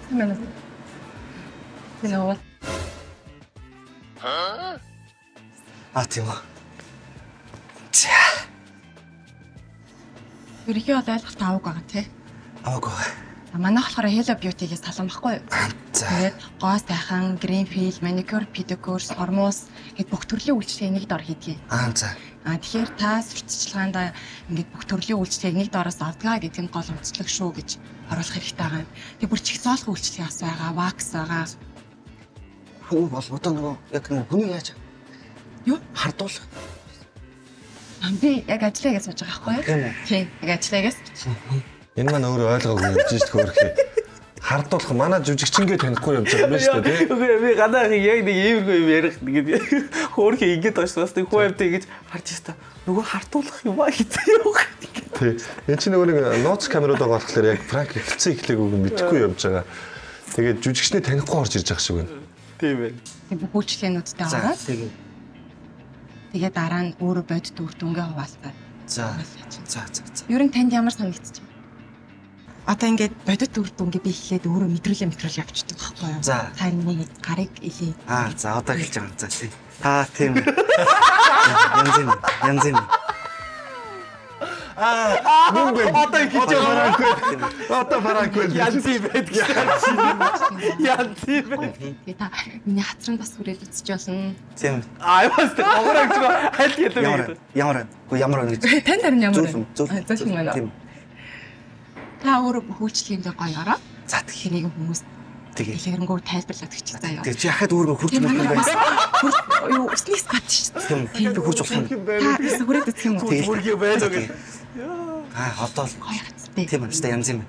Мэнэ. Нөө. Тийм үү. За. Ерөнхий бол ойлголт аваг байгаа тий. Аваагүй. Манай болохоор Hello Beauty-гээс талан баггүй юу? За. Тэгээд гоо сайхан, greenfield, manicure, pedicure, хормоос гэд бүх төрлийн үйлчлэгийг нэг дор хийдгээ. За. Тэгэхээр та сурталчилгаанд ингээд бүх төрлийн үйлчлэгийг нэг дороос авдгаа гэдэг нь гол онцлог шүү гэж оруулах хэрэгтэй байгаа юм. Тэг бүр чигцоолох үйлчлэг ас байгаа, wax байгаа. Хөө бол одоо нөгөө яг хүний яаж Юу? хардуулах. Би яг ажиллаа гэж сууж байгаа байхгүй юу? Тийм, яг ажиллаа гэж. Энэ маань өөрөө ойлгоогүй юм жишээ хөөрхий. Хардуулах манай жүжигчингээ танихгүй юм шиг байна шүү дээ. Үгүй би гадаа яг нэг иймэрхүү юм ярих тэгээд хөөрхий ингэж очсон. Тэг хөөвтэй гэж харж та нөгөө хартуулах юм аа хийх юм. Тий. Энд чинь нөгөө нэг нууц камерууд байгаа болохоор яг франк эхэлсэн эхлээгүйг мэдэхгүй явж байгаа. Тэгээд жүжигчнээ танихгүй орж ирж байгаа шиг байна. Тийм ээ. Тийм бүх үйлчлэгээнүүдтэй аваад. Тэгээд дараа нь өөрөө бодит үр дүнгээ хуваалцаа. За. Ер нь танд ямар санагдчих вэ? Одоо ингээд бодит үр дүнгээ би ихлээд өөрөө мэдрүүлээ явчихдаг байхгүй юу? За. Таны гарыг илээ. За одоо эхэлж байгаа. За тийм. Тийм. Янз юм. Одоо ингэж байгаа. Одоо франк байл. Янз юм байдаг. Янз юм. Тэгээд та миний хацран бас хүрээд үзэж болно. Тийм. Аймаас огоорч хайлт гэдэг. Ямар гэж. Танд харин ямар вэ? Зөв. Манай. Тийм. Та өөрөө бүх үйлчлэгэндээ гоё ороо. За Тэгэхээр нэг хүмүүс дэлгэрэнгүй тайлбарлаад өгч заяа. Тэг чи яхад өөрөө хурж болох юм байна. Юу снэс гат шүү. Тийм би хурж болох юм. Та хүрээд үзэх юм уу? Бүргээ байж байгаа. Одоо л Гоё хацтай. тийм байна. Янз юм.